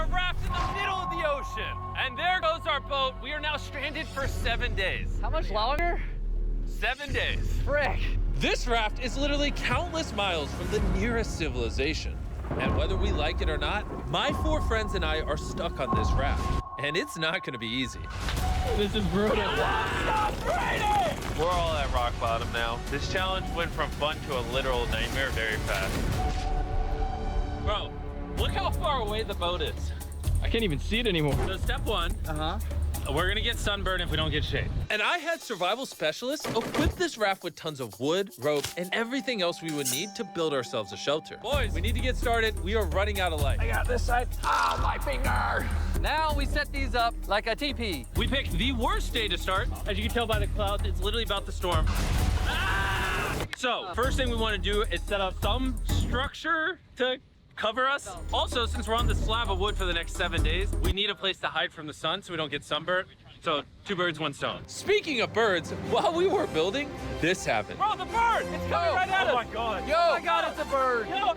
a raft in the middle of the ocean. And there goes our boat. We are now stranded for 7 days. How much longer? 7 days. Frick. This raft is literally countless miles from the nearest civilization. And whether we like it or not, my 4 friends and I are stuck on this raft. And it's not gonna be easy. This is brutal. We're all at rock bottom now. This challenge went from fun to a literal nightmare very fast. Bro, look how far away the boat is. I can't even see it anymore. So step 1, we're gonna get sunburned if we don't get shade. And I had survival specialists equip this raft with tons of wood, rope, and everything else we would need to build ourselves a shelter. Boys, we need to get started. We are running out of light. I got this side. Oh, my finger. Now we set these up like a teepee. We picked the worst day to start. As you can tell by the clouds, it's literally about the storm. So, first thing we want to do is set up some structure to cover us. Also, since we're on this slab of wood for the next 7 days, we need a place to hide from the sun so we don't get sunburnt. So 2 birds, 1 stone. Speaking of birds, while we were building, this happened. Bro, the bird! It's coming right at us! Oh my god! Yo, oh my god, it's a bird. Yo.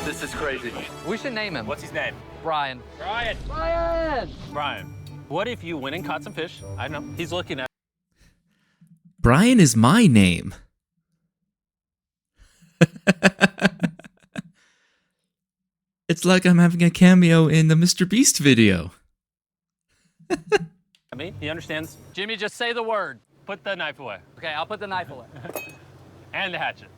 This is crazy. We should name him. What's his name? Brian. Brian. Brian. Brian. What if you went and caught some fish? I know. He's looking at. Brian is my name. It's like I'm having a cameo in the Mr. Beast video. I mean, he understands. Jimmy, just say the word. Put the knife away. Okay, I'll put the knife away. And the hatchet.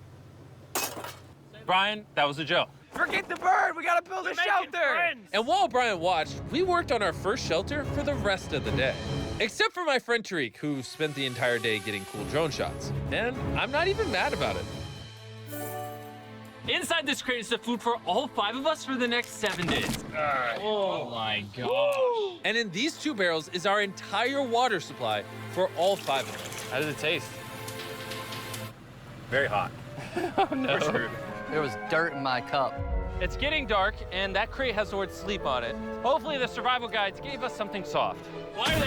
Brian, that was a joke. Forget the bird. We gotta build a shelter. And while Brian watched, we worked on our first shelter for the rest of the day. Except for my friend Tariq, who spent the entire day getting cool drone shots. And I'm not even mad about it. Inside this crate is the food for all 5 of us for the next 7 days. Oh my gosh. And in these 2 barrels is our entire water supply for all 5 of us. How does it taste? Very hot. Oh no. We're screwed. There was dirt in my cup. It's getting dark, and that crate has the word sleep on it. Hopefully the survival guides gave us something soft. Why are they?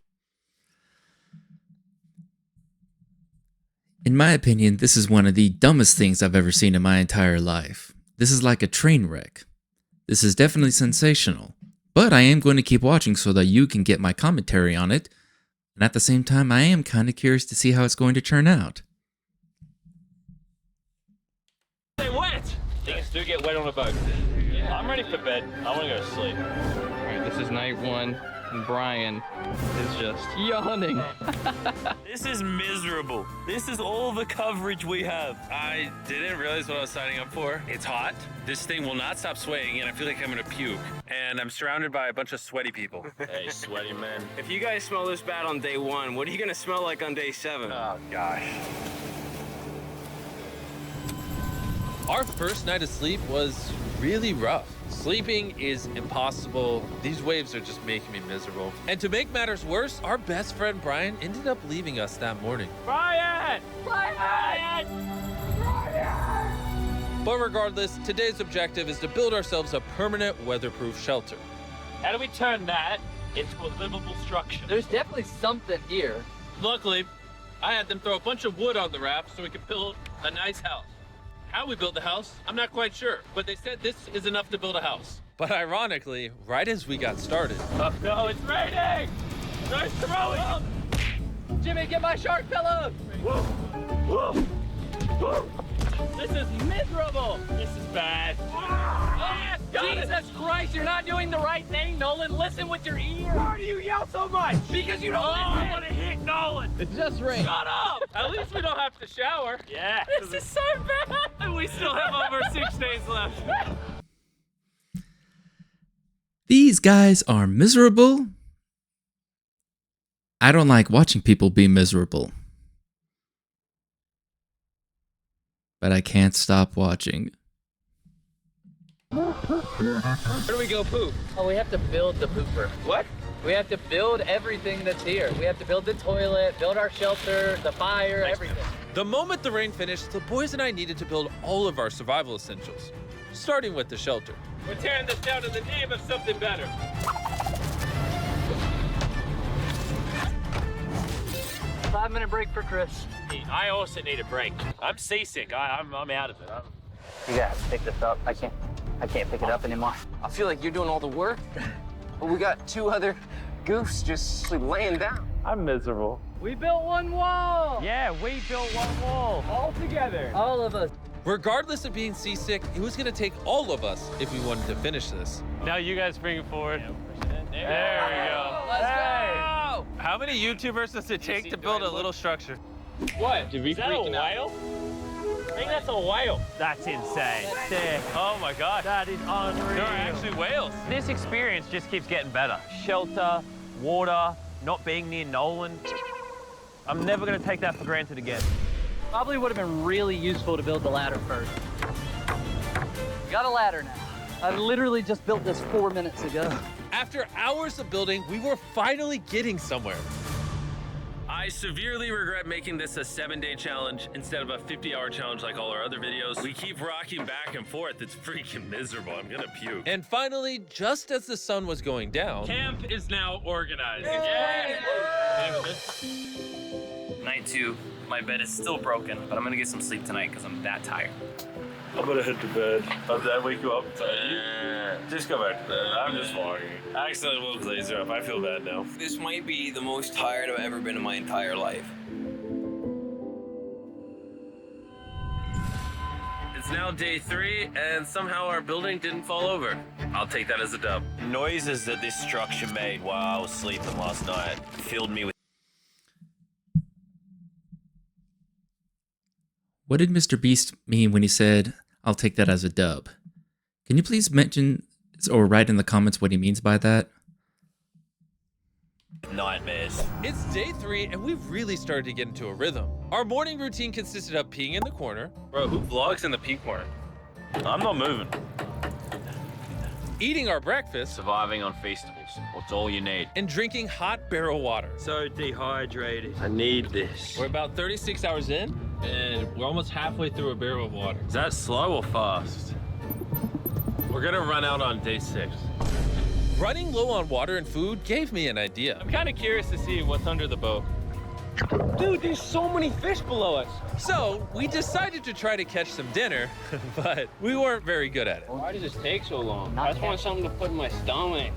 In my opinion, this is one of the dumbest things I've ever seen in my entire life. This is like a train wreck. This is definitely sensational, but I am going to keep watching so that you can get my commentary on it, and at the same time I am kind of curious to see how it's going to turn out. They wet! Things do get wet on a boat. Yeah. I'm ready for bed. I want to go to sleep. All right, this is night 1, and Brian is just yawning. This is miserable. This is all the coverage we have. I didn't realize what I was signing up for. It's hot. This thing will not stop swaying, and I feel like I'm gonna puke. And I'm surrounded by a bunch of sweaty people. Hey, sweaty men. If you guys smell this bad on day 1, what are you gonna smell like on day 7? Oh, gosh. Our first night of sleep was really rough. Sleeping is impossible. These waves are just making me miserable. And to make matters worse, our best friend Brian ended up leaving us that morning. Brian! Brian! But regardless, today's objective is to build ourselves a permanent weatherproof shelter. How do we turn that into a livable structure? There's definitely something here. Luckily, I had them throw a bunch of wood on the raft so we could build a nice house. How we built the house, I'm not quite sure, but they said this is enough to build a house. But ironically, right as we got started, No, it's raining! They're throwing! Jimmy, get my shark pillow. This is miserable! This is bad. Jesus Christ, you're not doing the right thing, Nolan. Listen with your ear. Why do you yell so much? Because you don't I want to hit Nolan! It just rained. Shut up! At least we don't have to shower. Yeah. This is so bad! And we still have over 6 days left. These guys are miserable. I don't like watching people be miserable. But I can't stop watching. Where do we go poop? Oh, we have to build the pooper. What? We have to build everything that's here. We have to build the toilet, build our shelter, the fire, everything. the moment the rain finished, the boys and I needed to build all of our survival essentials, starting with the shelter. We're tearing this down in the name of something better. 5-minute break for Chris. I also need a break. I'm seasick. I'm out of it. You gotta pick this up. I can't pick it up anymore. I feel like you're doing all the work, but we got 2 other goofs just laying down. I'm miserable. We built one wall. Yeah, we built one wall. All together. All of us. Regardless of being seasick, it was gonna take all of us if we wanted to finish this. Now you guys bring it forward. There we go. Let's go. How many YouTubers does it take to build a little structure? What? Did we freaking out? I think that's a whale. That's insane. Sick. Oh my gosh. That is unreal. There are actually whales. This experience just keeps getting better. Shelter, water, not being near Nolan. I'm never gonna take that for granted again. Probably would have been really useful to build the ladder first. Got a ladder now. I literally just built this 4 minutes ago. After hours of building, we were finally getting somewhere. I severely regret making this a 7-day challenge instead of a 50-hour challenge like all our other videos. We keep rocking back and forth. It's freaking miserable. I'm gonna puke. And finally, just as the sun was going down, Camp is now organized. Night 2, my bed is still broken, but I'm gonna get some sleep tonight because I'm that tired. I'm gonna head to bed. Did I wake you up? Just go back to bed. I'm just walking. I accidentally woke Glazer up. I feel bad now. This might be the most tired I've ever been in my entire life. It's now day 3, and somehow our building didn't fall over. I'll take that as a dub. Noises that this structure made while I was sleeping last night filled me with. What did Mr. Beast mean when he said, "I'll take that as a dub"? Can you please mention or write in the comments what he means by that? Nightmares. it's day 3 and we've really started to get into a rhythm. Our morning routine consisted of peeing in the corner, Bro, who vlogs in the pee corner? I'm not moving. eating our breakfast, Surviving on Feastables. What's all you need? and drinking hot barrel water. So dehydrated. I need this. We're about 36 hours in, And we're almost halfway through a barrel of water. Is that slow or fast? We're gonna run out on day 6. running low on water and food gave me an idea. I'm kind of curious to see what's under the boat. Dude, there's so many fish below us. So we decided to try to catch some dinner, but we weren't very good at it. Why does this take so long? Not I just want something to put in my stomach.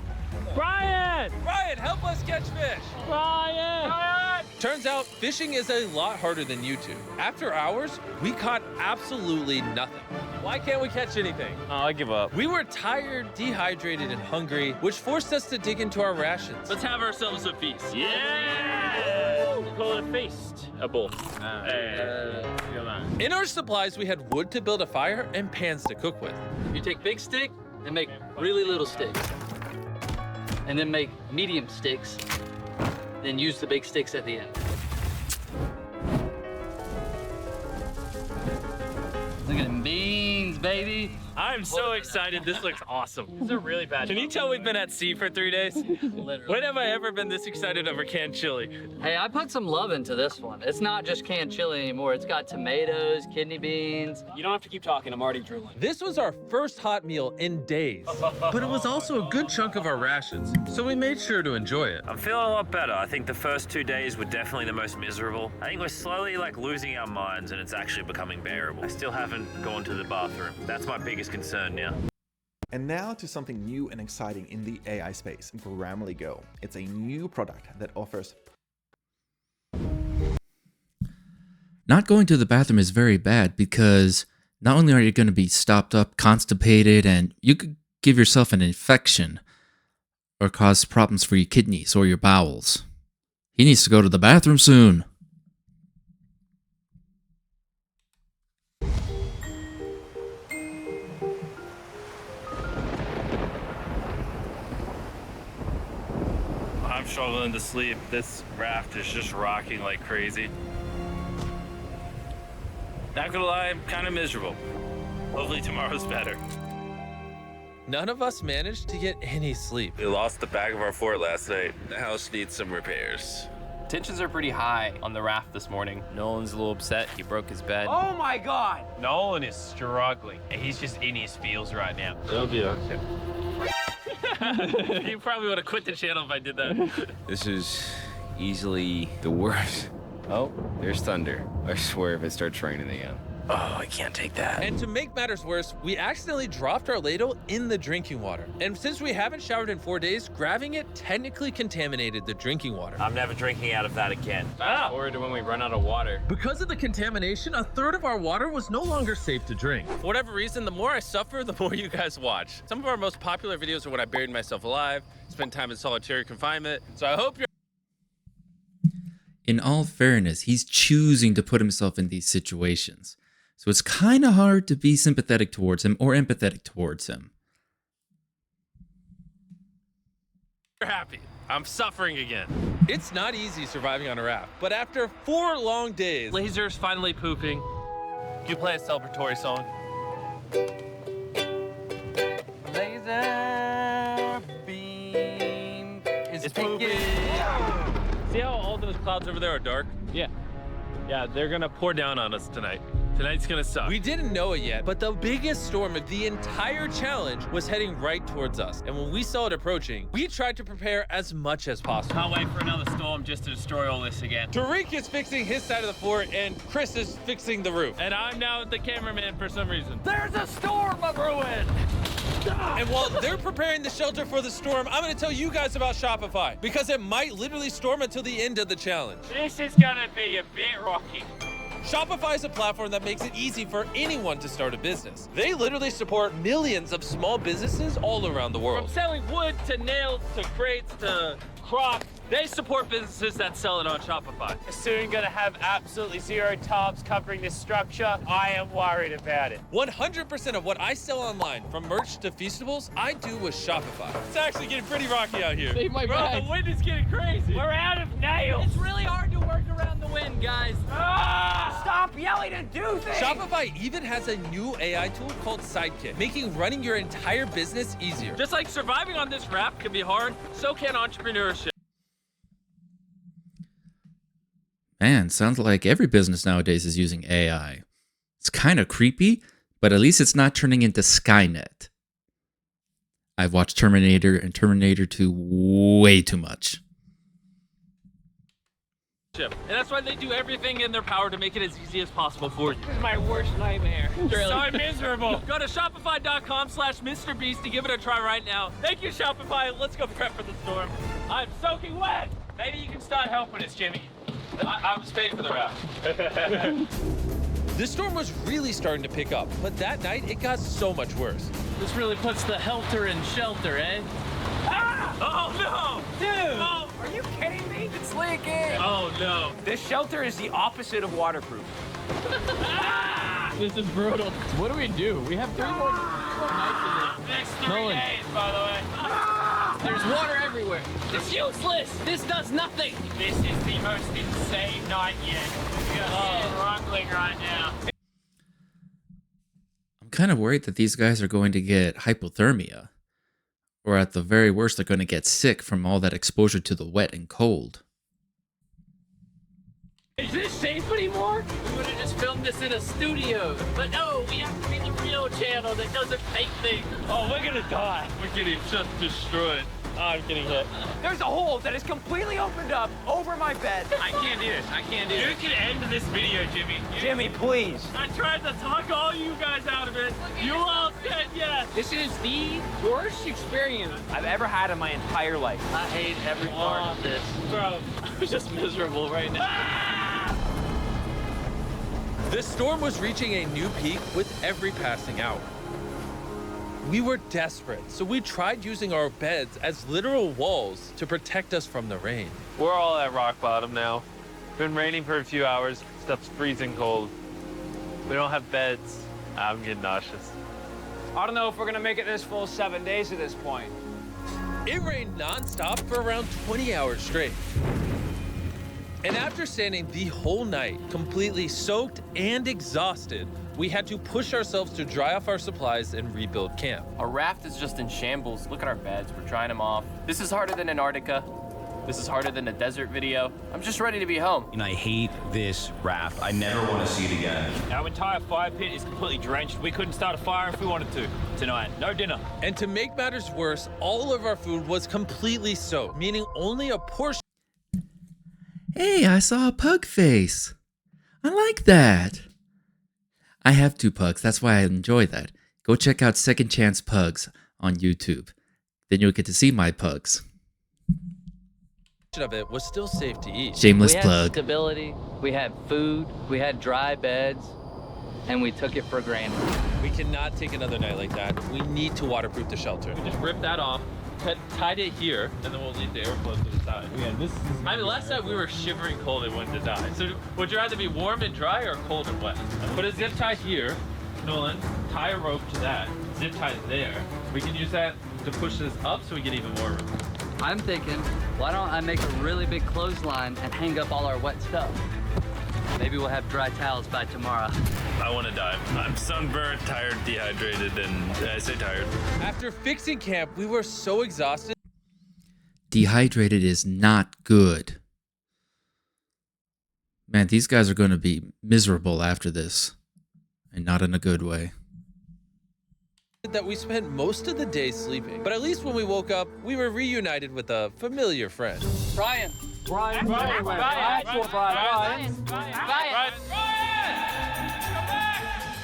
Brian! Ryan, help us catch fish! Brian! Turns out fishing is a lot harder than YouTube. After hours, we caught absolutely nothing. Why can't we catch anything? Oh, I give up. We were tired, dehydrated, and hungry, which forced us to dig into our rations. Let's have ourselves a feast. Yeah! Call it a feast. A bowl. In our supplies, we had wood to build a fire and pans to cook with. You take big stick and make really little sticks. And then make medium sticks. Then use the big sticks at the end. Look at them beans, baby. I'm so excited. This looks awesome. This is a really bad. Can you tell we've been at sea for 3 days? Literally. When have I ever been this excited over canned chili? Hey, I put some love into this one. It's not just canned chili anymore. It's got tomatoes, kidney beans. You don't have to keep talking. I'm already drooling. This was our first hot meal in days, but it was also a good chunk of our rations, so we made sure to enjoy it. I'm feeling a lot better. I think the first 2 days were definitely the most miserable. I think we're slowly losing our minds and it's actually becoming bearable. I still haven't gone to the bathroom. That's my biggest concern now. And now to something new and exciting in the AI space, Grammarly Go. It's a new product that offers... Not going to the bathroom is very bad because not only are you going to be stopped up, constipated, and you could give yourself an infection or cause problems for your kidneys or your bowels. He needs to go to the bathroom soon. I'm struggling to sleep. This raft is just rocking like crazy. Not gonna lie, I'm kind of miserable. Hopefully tomorrow's better. None of us managed to get any sleep. We lost the back of our fort last night. The house needs some repairs. Tensions are pretty high on the raft this morning. Nolan's a little upset. He broke his bed. Oh my God! Nolan is struggling, and he's just in his feels right now. It'll be okay. You probably would have quit the channel if I did that. This is easily the worst. Oh, there's thunder. I swear if it starts raining again. Oh, I can't take that. And to make matters worse, we accidentally dropped our ladle in the drinking water. And since we haven't showered in 4 days, grabbing it technically contaminated the drinking water. I'm never drinking out of that again. Fast forward to when we run out of water. Because of the contamination, a third of our water was no longer safe to drink. For whatever reason, the more I suffer, the more you guys watch. Some of our most popular videos are when I buried myself alive, spent time in solitary confinement. So I hope you're... In all fairness, he's choosing to put himself in these situations. So it's kind of hard to be sympathetic towards him or empathetic towards him. happy. I'm suffering again. It's not easy surviving on a raft, but after 4 long days, Laser's finally pooping. can you play a celebratory song? Laser beam is taking. See how all those clouds over there are dark? Yeah. Yeah, they're gonna pour down on us tonight. Tonight's gonna suck. We didn't know it yet, but the biggest storm of the entire challenge was heading right towards us. And when we saw it approaching, we tried to prepare as much as possible. Can't wait for another storm just to destroy all this again. Tariq is fixing his side of the fort, and Chris is fixing the roof. And I'm now the cameraman for some reason. There's a storm of ruin. And while they're preparing the shelter for the storm, I'm gonna tell you guys about Shopify, because it might literally storm until the end of the challenge. This is gonna be a bit rocky. Shopify is a platform that makes it easy for anyone to start a business. They literally support millions of small businesses all around the From world. selling wood to nails to crates to crops, they support businesses that sell it on Shopify. Soon gonna have absolutely zero tarps covering this structure. I am worried about it. 100% of what I sell online, from merch to Feastables, I do with Shopify. It's actually getting pretty rocky out here. Bro, the wind is getting crazy. We're out of nails. It's really hard to work around the wind, guys. Stop yelling and do things. Shopify even has a new AI tool called Sidekick, making running your entire business easier. Just like surviving on this raft can be hard, so can entrepreneurship. Man, sounds like every business nowadays is using AI. It's kind of creepy, but at least it's not turning into Skynet. I've watched Terminator and Terminator 2 way too much. And that's why they do everything in their power to make it as easy as possible for you. This is my worst nightmare. So miserable. Go to shopify.com/MrBeast to give it a try right now. Thank you, Shopify. Let's go prep for the storm. I'm soaking wet. Maybe you can start helping us, Jimmy. I was paying for the raft. The storm was really starting to pick up, but that night it got so much worse. This really puts the helter in shelter, eh? Oh no! Dude, Oh, are you kidding me? It's leaking. oh no! This shelter is the opposite of waterproof. This is brutal. What do we do? We have 3 more nights in Next 3 Nolan. days, by the way. this. There's water everywhere. It's useless. This does nothing. This is the most insane night yet. We are struggling right now. I'm kind of worried that these guys are going to get hypothermia. Or at the very worst, they're going to get sick from all that exposure to the wet and cold. Is this safe anymore? We would have just filmed this in a studio. But no, we have to be the real channel that doesn't fake things. Oh, we're gonna die. We're getting just destroyed. Oh, I'm getting hit. There's a hole that is completely opened up over my bed. I can't do this. I can't do this. You can end this video, Jimmy. Jimmy, please. I tried to talk all you guys out of it. You all said yes. This is the worst experience. I've ever had in my entire life. I hate every part of this. Bro, I'm just miserable right now. The storm was reaching a new peak with every passing hour. We were desperate, so we tried using our beds as literal walls to protect us from the rain. we're all at rock bottom now. Been raining for a few hours. Stuff's freezing cold. We don't have beds. I'm getting nauseous. I don't know if we're gonna make it this full 7 days at this point. It rained nonstop for around 20 hours straight. And after standing the whole night, completely soaked and exhausted, we had to push ourselves to dry off our supplies and rebuild camp. Our raft is just in shambles. Look at our beds. We're drying them off. This is harder than Antarctica. This is harder than a desert video. I'm just ready to be home. And I hate this raft. I never want to see it again. Our entire fire pit is completely drenched. We couldn't start a fire if we wanted to tonight. No dinner. And to make matters worse, all of our food was completely soaked, meaning only a portion Hey, I saw a pug face. I like that. I have 2 pugs, that's why I enjoy that. Go check out Second Chance Pugs on YouTube. Then you'll get to see my pugs. Of it was still safe to eat. Shameless We had plug. stability, we had food, we had dry beds, and we took it for granted. We cannot take another night like that. We need to waterproof the shelter. Just rip that off, tied it here, and then we'll leave the airflow to the side. Yeah, this is. I mean, last night we were shivering cold and wanted to die. So would you rather be warm and dry or cold and wet? Put a zip tie here, Nolan, tie a rope to that, zip tie there. We can use that to push this up so we get even more room. I'm thinking, why don't I make a really big clothesline and hang up all our wet stuff? Maybe we'll have dry towels by tomorrow. I want to die. I'm sunburnt, tired, dehydrated, and I say tired. After fixing camp, we were so exhausted. Dehydrated is not good. Man, these guys are going to be miserable after this. And not in a good way. That we spent most of the day sleeping. But at least when we woke up, we were reunited with a familiar friend. Brian.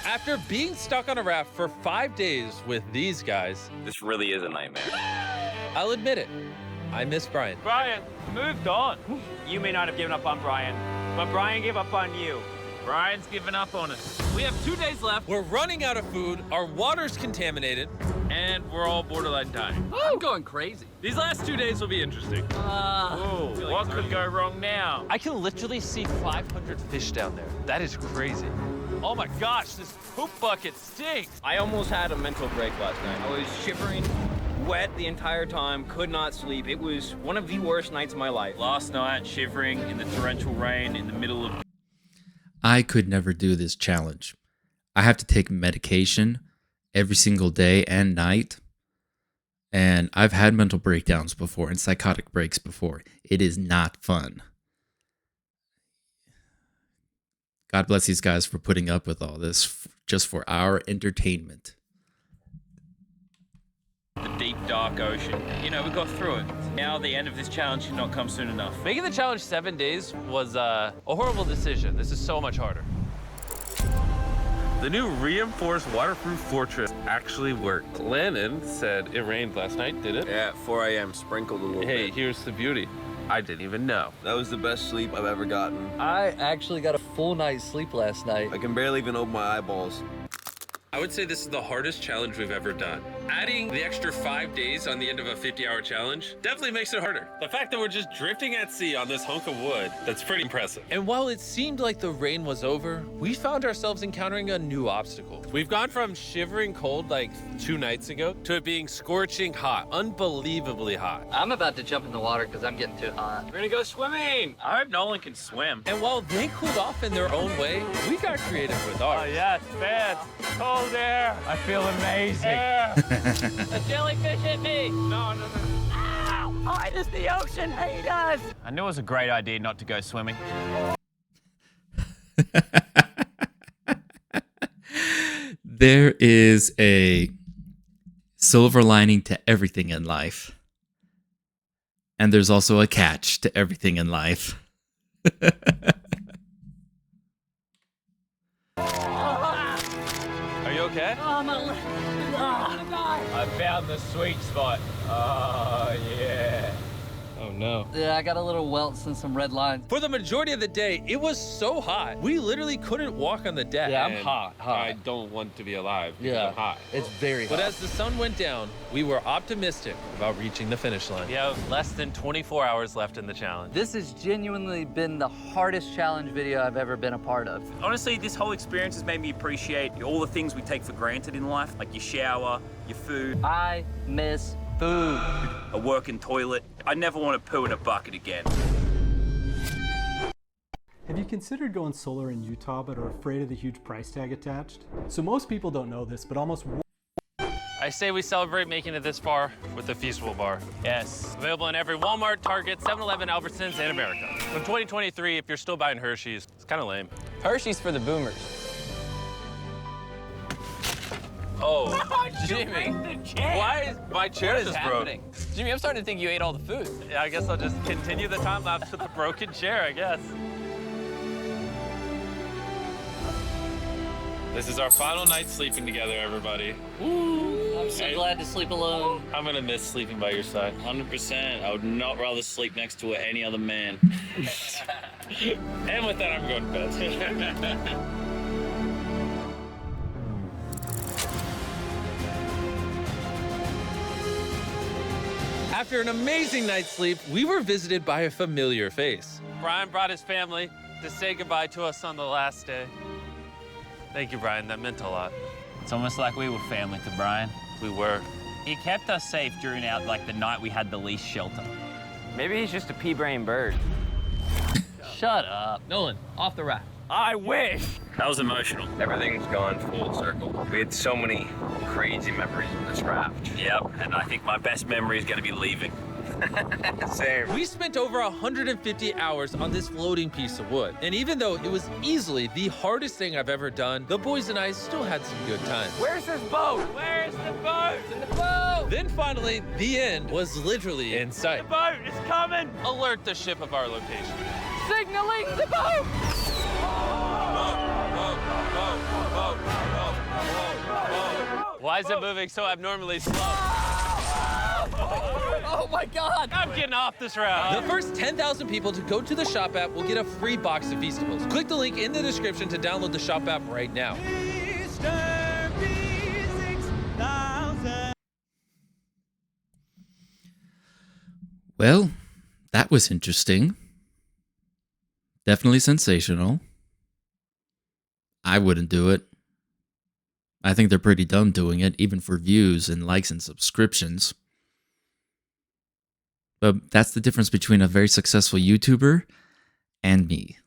After being stuck on a raft for 5 days with these guys, This really is a nightmare. I'll admit it, I miss Brian. Brian, moved on. You may not have given up on Brian, but Brian gave up on you. Brian's giving up on us. We have 2 days left, We're running out of food, our water's contaminated. and we're all borderline dying. I'm going crazy. These last 2 days will be interesting. Oh, what could go wrong now? I can literally see 500 fish down there. That is crazy. Oh my gosh, this poop bucket stinks. I almost had a mental break last night. I was shivering, wet the entire time, could not sleep. It was one of the worst nights of my life. Last night, shivering in the torrential rain in the middle of... I could never do this challenge. I have to take medication every single day and night. And I've had mental breakdowns before and psychotic breaks before. It is not fun. God bless these guys for putting up with all this just for our entertainment. the deep, dark ocean. You know, we got through it. Now the end of this challenge should not come soon enough. Making the challenge 7 days was a horrible decision. This is so much harder. The new reinforced waterproof fortress actually worked. Lennon said it rained last night, did it? Yeah, at 4 a.m. sprinkled a little Hey, bit. here's the beauty. I didn't even know. That was the best sleep I've ever gotten. I actually got a full night's sleep last night. I can barely even open my eyeballs. I would say this is the hardest challenge we've ever done. Adding the extra 5 days on the end of a 50-hour challenge definitely makes it harder. The fact that we're just drifting at sea on this hunk of wood, that's pretty impressive. And while it seemed like the rain was over, we found ourselves encountering a new obstacle. We've gone from shivering cold like 2 nights ago to it being scorching hot, unbelievably hot. I'm about to jump in the water because I'm getting too hot. We're gonna go swimming. I hope Nolan can swim. And while they cooled off in their own way, we got creative with ours. Oh yes, man. Cold air. I feel amazing. A jellyfish hit me! No. Oh, it is the ocean hate us! I knew it was a great idea not to go swimming. There is a silver lining to everything in life. And there's also a catch to everything in life. Are you okay? Oh, my leg. I found the sweet spot. Oh yeah. Oh no. Yeah, I got a little welts and some red lines. For the majority of the day, it was so hot. We literally couldn't walk on the deck. Yeah, I'm And hot. I don't want to be alive because I'm hot. It's very hot. But as the sun went down, we were optimistic about reaching the finish line. We have less than 24 hours left in the challenge. This has genuinely been the hardest challenge video I've ever been a part of. Honestly, this whole experience has made me appreciate all the things we take for granted in life, like your shower, your food, I miss food. a working toilet. I never want to poo in a bucket again. Have you considered going solar in Utah but are afraid of the huge price tag attached? So most people don't know this, but almost I say we celebrate making it this far with the Feastable Bar. Yes. Available in every Walmart, Target, 7-Eleven, Albertsons, and America. In 2023, if you're still buying Hershey's, it's kind of lame. Hershey's for the boomers. Oh, Jimmy. Why is my chair just broke? Jimmy, I'm starting to think you ate all the food. Yeah, I guess I'll just continue the time lapse with the broken chair, I guess. This is our final night sleeping together, everybody. I'm so glad to sleep alone. I'm gonna miss sleeping by your side. 100%. I would not rather sleep next to any other man. And with that, I'm going to bed. After an amazing night's sleep, we were visited by a familiar face. Brian brought his family to say goodbye to us on the last day. Thank you, Brian. That meant a lot. It's almost like we were family to Brian. We were. He kept us safe during the night we had the least shelter. Maybe he's just a pea-brain bird. Shut up. Nolan, off the raft. I wish. That was emotional. Everything's gone full circle. We had so many crazy memories on this raft. Yep, and I think my best memory is going to be leaving. Same. We spent over 150 hours on this floating piece of wood. And even though it was easily the hardest thing I've ever done, the boys and I still had some good times. Where's this boat? Where's the boat? In the boat! Then finally, the end was literally in sight. The boat is coming! Alert the ship of our location. Signaling the boat! Why is it moving so abnormally slow? Oh my God! I'm getting off this route. The first 10,000 people to go to the Shop app will get a free box of Feastables. Click the link in the description to download the Shop app right now. Well, that was interesting. Definitely sensational. I wouldn't do it. I think they're pretty dumb doing it, even for views and likes and subscriptions. But that's the difference between a very successful YouTuber and me.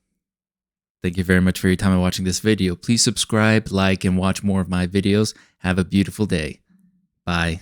Thank you very much for your time and watching this video. Please subscribe, like, and watch more of my videos. Have a beautiful day. Bye.